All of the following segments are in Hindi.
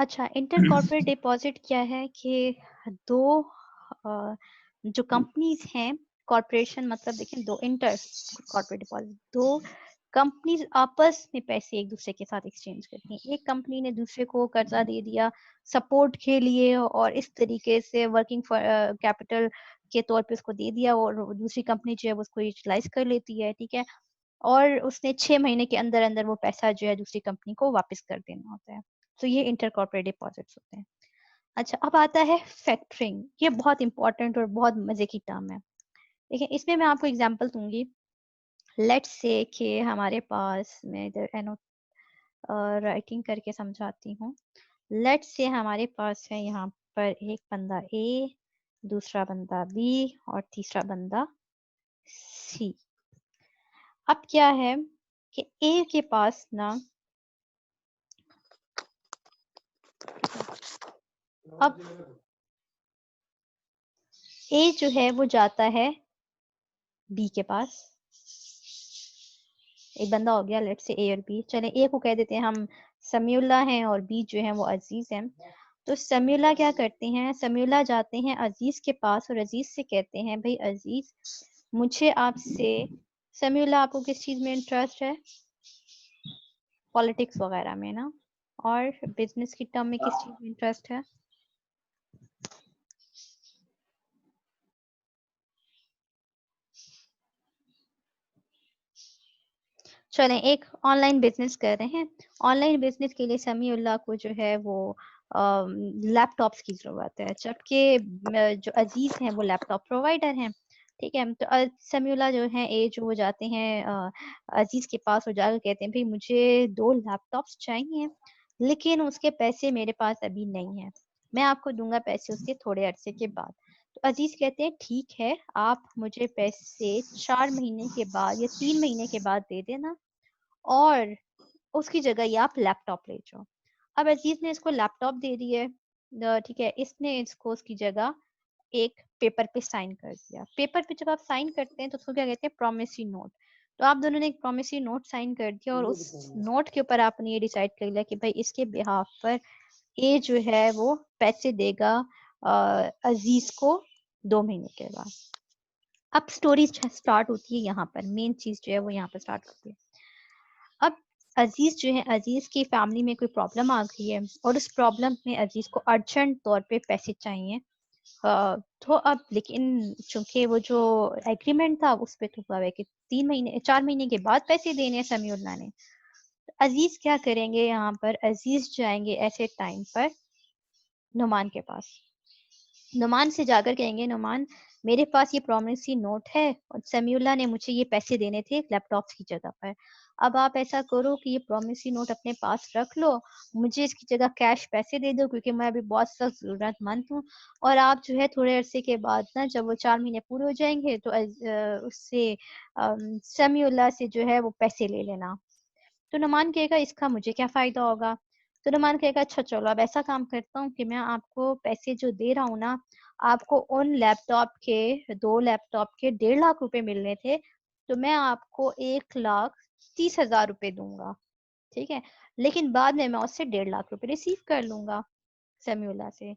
अच्छा, इंटर कॉर्पोरेट डिपॉजिट क्या है कि दो जो कंपनीज हैं, कॉर्पोरेशन मतलब देखिए दो, इंटर कॉर्पोरेट डिपॉजिट दो कंपनीज आपस में पैसे एक दूसरे के साथ एक्सचेंज करती हैं। एक कंपनी ने दूसरे को कर्जा दे दिया सपोर्ट के लिए और इस तरीके से वर्किंग फॉर कैपिटल के तौर पे उसको दे दिया और दूसरी कंपनी जो है वो उसको यूटिलाइज कर लेती है, ठीक है। और उसने 6 महीने के अंदर अंदर वो पैसा जो है दूसरी कंपनी को वापस कर देना होता है। तो ये इंटर कॉर्पोरेट डिपॉजिट्स होते हैं। अच्छा, अब आता है फैक्टरिंग। ये बहुत इंपॉर्टेंट और बहुत मजे की टर्म है। देखिए, इसमें मैं आपको एग्जांपल दूंगी। लेट्स से कि हमारे पास, मैं इधर एनो राइटिंग करके समझाती हूँ। लेट्स से हमारे पास है यहाँ पर एक बंदा ए, दूसरा बंदा बी और तीसरा बंदा सी। अब क्या है कि ए के पास ना, अब ए जो है वो जाता है बी के पास। एक बंदा हो गया, लेट्स से ए और बी। चले ए को कह देते हैं हम समीउल्ला हैं और बी जो है वो अजीज हैं। तो समीउल्ला क्या करते हैं, समीउल्ला जाते हैं अजीज के पास और अजीज से कहते हैं भाई अजीज, मुझे आपसे, समीउल्ला आपको किस चीज में इंटरेस्ट है? पॉलिटिक्स वगैरह में ना। और बिजनेस की टर्म में किस चीज में इंटरेस्ट है? चलें, एक ऑनलाइन बिजनेस कर रहे हैं। ऑनलाइन बिजनेस के लिए समीउल्लाह को जो है वो लैपटॉप्स की ज़रूरत है, जबकि जो अजीज हैं वो लैपटॉप प्रोवाइडर हैं, ठीक है। तो समीउल्लाह जो है ए जो वो जाते हैं अजीज के पास और जाकर कहते हैं भाई मुझे 2 लैपटॉप्स चाहिए, लेकिन उसके पैसे मेरे पास अभी नहीं है, मैं आपको दूंगा पैसे उसके थोड़े अरसे के बाद। तो अजीज कहते हैं ठीक है, आप मुझे पैसे 4 महीने के बाद या 3 महीने के बाद दे देना और उसकी जगह ये आप लैपटॉप ले जाओ। अब अजीज ने इसको लैपटॉप दे दी है, ठीक है। इसने इसको उसकी जगह एक पेपर पे साइन कर दिया। पेपर पे जब आप साइन करते हैं तो उसको क्या कहते हैं, प्रोमिसरी नोट। तो आप दोनों ने एक प्रोमिसरी नोट साइन कर दिया और उस नोट के ऊपर आपने ये डिसाइड कर लिया कि भाई इसके बिहाफ पर ए जो है वो पैसे देगा अजीज को 2 महीने के बाद। अब स्टोरी स्टार्ट होती है यहाँ पर, मेन चीज जो है वो यहाँ पर स्टार्ट होती है। अब अजीज जो है, अजीज की फैमिली में कोई प्रॉब्लम आ गई है और उस प्रॉब्लम में अजीज को अर्जेंट तौर पे पैसे चाहिए। तो अब लेकिन चूंकि वो जो एग्रीमेंट था उस पे तो हुआ है कि 3 महीने 4 महीने के बाद पैसे देने हैं समीउल्लाह ने। तो अजीज क्या करेंगे, यहाँ पर अजीज जाएंगे ऐसे टाइम पर नुमान के पास। नुमान से जाकर कहेंगे नुमान, मेरे पास ये प्रॉमिसरी नोट है और समीउल्लाह ने मुझे ये पैसे देने थे लैपटॉप की जगह पर। अब आप ऐसा करो कि ये प्रॉमिसरी नोट अपने पास रख लो, मुझे इसकी जगह कैश पैसे दे दो क्योंकि मैं अभी बहुत सख्त जरूरतमंद हूँ। और आप जो है थोड़े अरसे के बाद ना, जब वो 4 महीने पूरे हो जाएंगे तो उससे समीउल्लाह से जो है वो पैसे ले लेना। तो नुमान कहेगा इसका मुझे क्या फायदा होगा? तो नुमान कहेगा अच्छा चलो अब ऐसा काम करता हूँ कि मैं आपको पैसे जो दे रहा हूँ ना, आपको उन लैपटॉप के 2 लैपटॉप के 1.5 लाख रुपए मिलने थे, तो मैं आपको 1,30,000 रुपए दूंगा, ठीक है। लेकिन बाद में मैं उससे 1.5 लाख रुपए रिसीव कर लूंगा समीउल्लाह से।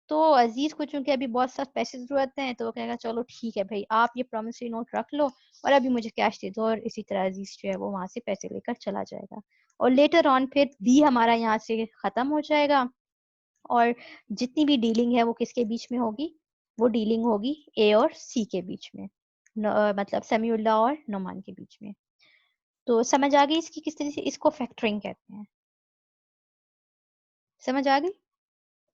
तो अजीज को चूंकि अभी बहुत सख्त पैसे की जरूरत है तो वो कहेगा चलो ठीक है भाई, आप ये प्रॉमिसरी नोट रख लो और अभी मुझे कैश दे दो। और इसी तरह अजीज जो है वो वहां से पैसे लेकर चला जाएगा और लेटर ऑन फिर भी हमारा यहाँ से खत्म हो जाएगा। और जितनी भी डीलिंग है वो किसके बीच में होगी? वो डीलिंग होगी ए और सी के बीच में, मतलब समीउल्लाह और नुमान के बीच में। तो समझ आ गई इसकी किस तरह से, इसको फैक्टरिंग कहते हैं। समझ आ गई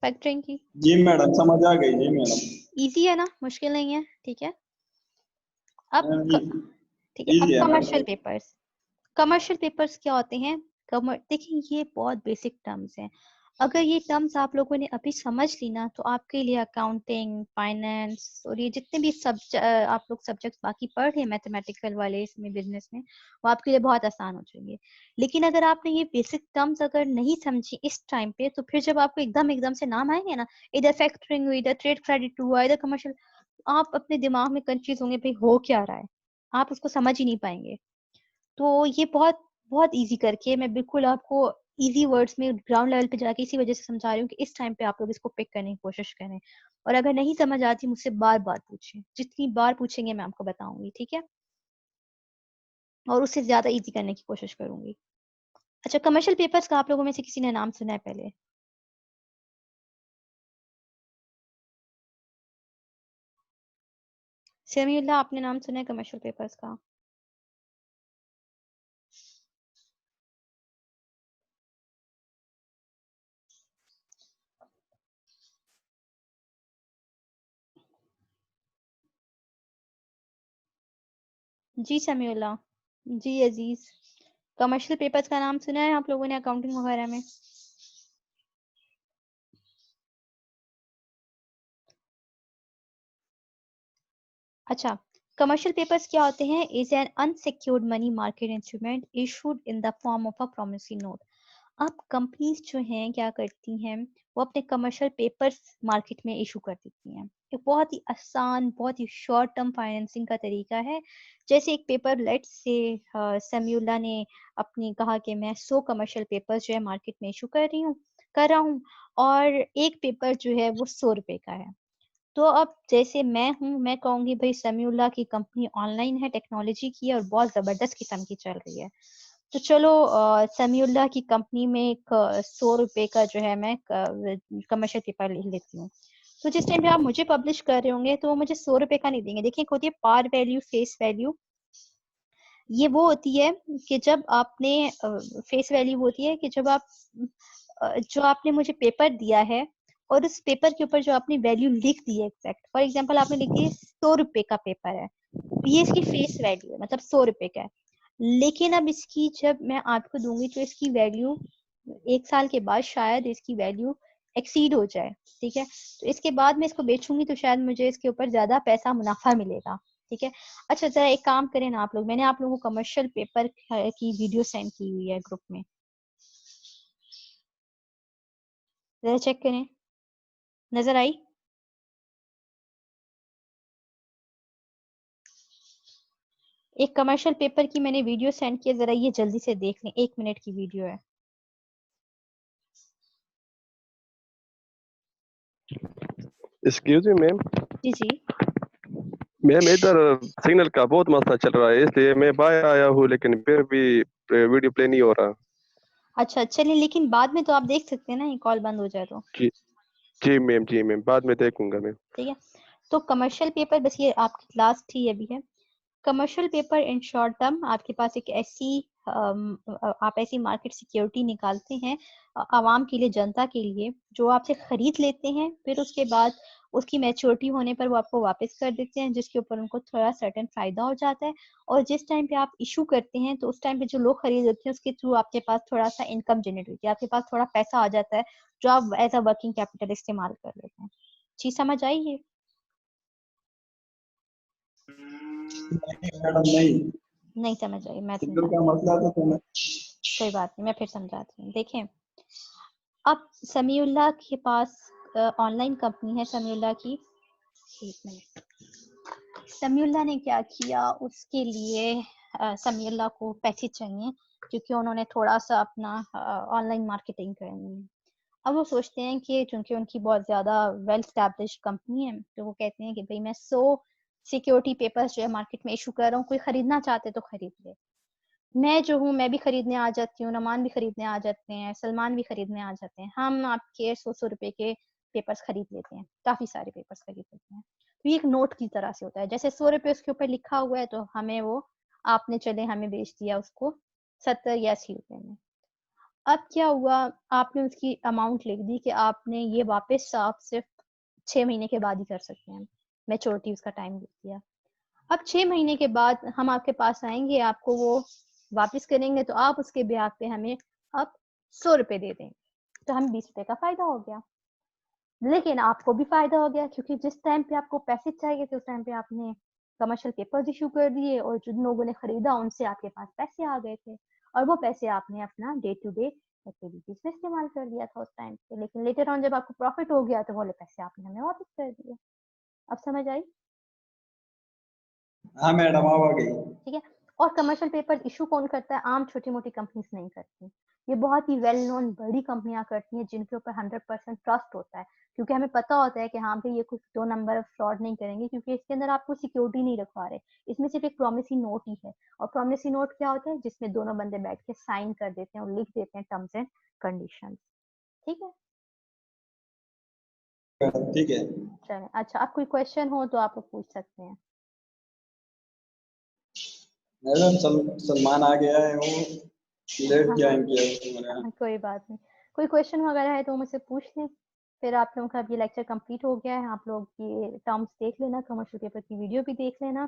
फैक्टरिंग की? जी मैडम, समझ आ गई जी मैडम। इजी है ना, मुश्किल नहीं है, ठीक है। अब ठीक है, अब इजी है commercial madam. Papers. Commercial papers क्या होते हैं? देखिए ये बहुत बेसिक टर्म्स हैं। अगर ये टर्म्स आप लोगों ने अभी समझ ली ना तो आपके लिए अकाउंटिंग, फाइनेंस और ये जितने भी आप लोग सब्जेक्ट्स बाकी पढ़ रहे हैं मैथमेटिकल वाले इसमें, बिजनेस में, वो आपके लिए बहुत आसान हो जाएंगे। लेकिन अगर आपने ये बेसिक टर्म्स अगर नहीं समझी इस टाइम पे, तो फिर जब आपको एकदम एकदम से नाम आएंगे ना, इधर फैक्टरिंग हुई, इधर ट्रेड क्रेडिट हुआ, इधर कमर्शियल, आप अपने दिमाग में कंफ्यूज होंगे भाई हो क्या रहा है, आप उसको समझ ही नहीं पाएंगे। तो ये बहुत बहुत इजी करके मैं बिल्कुल आपको इजी वर्ड्स में ग्राउंड लेवल पे जाके इसी वजह से समझा रही हूँ कि इस टाइम पे आप लोग इसको पिक करने की कोशिश करें, और अगर नहीं समझ आती मुझसे बार बार पूछें, जितनी बार पूछेंगे मैं आपको बताऊंगी, ठीक है, और उससे ज्यादा इजी करने की कोशिश करूंगी। अच्छा, कमर्शियल पेपर्स का आप लोगों में से किसी ने नाम सुना है पहले? समीउल्लाह, आपने नाम सुना है कमर्शियल पेपर्स का? जी समीउल्लाह, जी अजीज, कमर्शियल पेपर्स का नाम सुना है आप लोगों ने अकाउंटिंग वगैरह में? अच्छा, कमर्शियल पेपर्स क्या होते हैं? Is an unsecured money market instrument issued in the form of a promissory note. अब कंपनीज जो हैं क्या करती हैं, वो अपने कमर्शियल पेपर्स मार्केट में इशू कर देती हैं। एक बहुत ही आसान, बहुत ही शॉर्ट टर्म फाइनेंसिंग का तरीका है। जैसे एक पेपर, लेट्स से समीउल्लाह ने अपनी कहा कि मैं 100 कमर्शियल पेपर्स जो है मार्केट में इशू कर रहा हूँ, और एक पेपर जो है वो 100 रुपए का है। तो अब जैसे मैं हूँ, मैं कहूंगी भाई समीउल्लाह की कंपनी ऑनलाइन है, टेक्नोलॉजी की है और बहुत जबरदस्त किस्म की चल रही है, तो चलो समीउल्लाह की कंपनी में एक 100 रुपए का जो है मैं कमर्शियल पेपर लिख लेती हूँ। तो जिस टाइम पे आप मुझे पब्लिश कर रहे होंगे तो वो मुझे 100 रुपए का नहीं देंगे। देखिए, एक होती है पार वैल्यू, फेस वैल्यू। ये वो होती है कि जब आपने फेस वैल्यू होती है कि जब आप जो आपने मुझे पेपर दिया है और उस पेपर के ऊपर जो आपने वैल्यू लिख दी है एग्जैक्ट, फॉर एग्जांपल आपने लिख दी 100 रुपए का पेपर है, तो ये इसकी फेस वैल्यू है, मतलब 100 रुपए का है। लेकिन अब इसकी जब मैं आपको दूंगी तो इसकी वैल्यू 1 साल के बाद शायद इसकी वैल्यू एक्सीड हो जाए, ठीक है, तो इसके बाद मैं इसको बेचूंगी तो शायद मुझे इसके ऊपर ज्यादा पैसा मुनाफा मिलेगा, ठीक है। अच्छा, जरा एक काम करें ना आप लोग, मैंने आप लोगों को कमर्शियल पेपर की वीडियो सेंड की हुई है ग्रुप में, जरा चेक करें, नजर आई? एक कमर्शियल पेपर की मैंने वीडियो सेंड की है, जरा ये जल्दी से देख लें, 1 मिनट की वीडियो है। Excuse me ma'am. जी जी। मैम इधर सिग्नल का बहुत मसला चल रहा है, इसलिए मैं बाहर आया हूँ, लेकिन फिर भी वीडियो प्ले नहीं हो रहा। अच्छा चलिए, लेकिन बाद में तो आप देख सकते हैं ना, ये कॉल बंद हो जाए तो। जी जी मैम बाद में देखूंगा मैम। ठीक है, तो कमर्शियल पेपर, बस ये आपकी क्लास थी अभी है। Commercial paper in short term आपके पास एक ऐसी आप ऐसी मार्केट सिक्योरिटी निकालते हैं आवाम के लिए, जनता के लिए, जो आपसे खरीद लेते हैं, फिर उसके बाद उसकी मैच्योरिटी होने पर वो आपको वापस कर देते हैं, जिसके ऊपर उनको थोड़ा सर्टेन फायदा हो जाता है। और जिस टाइम पे आप इशू करते हैं तो उस टाइम पे जो लोग खरीद लेते हैं उसके थ्रू आपके पास थोड़ा सा इनकम जनरेट होती है, आपके पास थोड़ा पैसा आ जाता है जो आप एज अ वर्किंग कैपिटल इस्तेमाल कर लेते हैं। चीज समझ आई है? नहीं मैडम नहीं, नहीं समझ आई, मैं सिग्नल का समझाती हूँ। मसला था तो मैं कोई बात नहीं, मैं फिर समझाती हूँ। देखें, अब समीउल्लाह के पास ऑनलाइन कंपनी है समीउल्लाह की। एक मिनट, समीउल्लाह ने क्या किया, उसके लिए समीउल्लाह को पैसे चाहिए क्योंकि उन्होंने थोड़ा सा अपना ऑनलाइन मार्केटिंग करनी है। अब वो सोचते हैं कि चूंकि उनकी बहुत ज्यादा वेल स्टैब्लिश कंपनी है, तो वो कहते हैं कि भाई मैं 100 सिक्योरिटी पेपर्स जो है मार्केट में इशू कर रहा हूँ, कोई खरीदना चाहते तो खरीद ले। मैं जो हूँ, मैं भी खरीदने आ जाती हूँ, नमान भी खरीदने आ जाते हैं, सलमान भी खरीदने आ जाते हैं, हम आपके 100 रुपए के पेपर्स खरीद लेते हैं, काफी सारे पेपर्स खरीद लेते हैं। तो ये एक नोट की तरह से होता है, जैसे 100 रुपए उसके ऊपर लिखा हुआ है तो हमें वो, आपने चले हमें बेच दिया उसको 70 या 80 रुपए में। अब क्या हुआ, आपने उसकी अमाउंट लिख दी कि आपने ये वापस आप सिर्फ 6 महीने के बाद ही कर सकते हैं, मैच्योरिटी उसका टाइम लिख दिया। अब 6 महीने के बाद हम आपके पास आएंगे, आपको वो वापस करेंगे, तो आप उसके ब्याज पे हमें अब 100 रुपए दे देंगे, तो हम 20 रुपए का फायदा हो गया। लेकिन आपको भी फायदा हो गया क्योंकि जिस टाइम पे आपको पैसे चाहिए थे उस टाइम पे आपने कमर्शियल पेपर्स इशू कर दिए, और जिन लोगों ने खरीदा उनसे आपके पास पैसे आ गए थे, और वो पैसे आपने अपना डे टू डे एक्टिविटीज में इस्तेमाल कर दिया था उस टाइम पे। लेकिन लेटर ऑन जब आपको प्रॉफिट हो गया तो वो पैसे आपने हमें वापस कर दिए। अब समझ आई? हाँ मैडम अब आ गई। ठीक है, और कमर्शियल पेपर इशू कौन करता है? आम छोटी मोटी कंपनीज नहीं करती, ये बहुत ही वेल नोन बड़ी कंपनियां करती हैं जिनके ऊपर 100% ट्रस्ट होता है, क्योंकि हमें पता होता है कि हाँ भाई ये कुछ 2 नंबर फ्रॉड नहीं करेंगे, क्योंकि इसके अंदर आपको सिक्योरिटी नहीं रखवा रहे, इसमें सिर्फ एक प्रॉमिसरी नोट ही है। और प्रॉमिसरी नोट क्या होता है? जिसमें दोनों बंदे बैठ के साइन कर देते हैं और लिख देते हैं टर्म्स एंड कंडीशंस। ठीक है, ठीक है। चलें। अच्छा, अब कोई क्वेश्चन हो तो आप लोग पूछ सकते हैं। मैडम सलमान आ गया है, वो लेट हाँ हाँ ज्वाइन किया है तुम्हारे यहाँ। हाँ, कोई बात नहीं। कोई क्वेश्चन वगैरह है तो मुझसे पूछ लें। फिर आप लोगों का अब ये लेक्चर कंप्लीट हो गया है, आप लोग ये टर्म्स देख लेना, कमर्शियल पेपर की वीडियो भी देख लेना,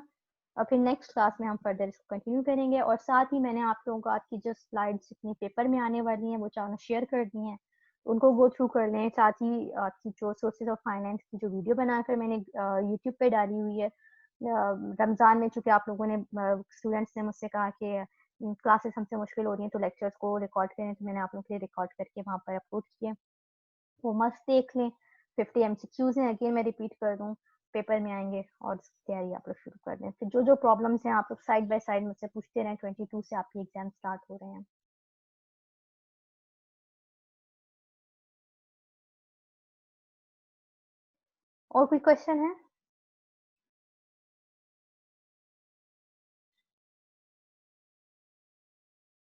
और फिर नेक्स्ट क्लास में हम फर्दर इसको कंटिन्यू करेंगे। और साथ ही मैंने आप लोगों को आज की जो स्लाइड्स जितनी पेपर में आने वाली हैं वो चारों शेयर कर दी हैं, उनको गो थ्रू कर लें। साथ ही आपकी जो सोर्सेज ऑफ फाइनेंस की जो वीडियो बनाकर मैंने यूट्यूब पे डाली हुई है, रमज़ान में चूँकि आप लोगों ने स्टूडेंट्स ने मुझसे कहा कि क्लासेस हमसे मुश्किल हो रही हैं तो लेक्चर्स को रिकॉर्ड करें, तो मैंने आप लोगों के लिए रिकॉर्ड करके वहाँ पर अपलोड किए, वो मस्त देख लें। 50 MCQs हैं, अगेन मैं रिपीट कर दूँ, पेपर में आएंगे और उसकी तैयारी आप लोग शुरू कर दें। फिर जो जो प्रॉब्लम्स हैं आप लोग साइड बाय साइड मुझसे पूछते रहें। 22 से आपके एग्जाम स्टार्ट हो रहे हैं। और कोई क्वेश्चन है?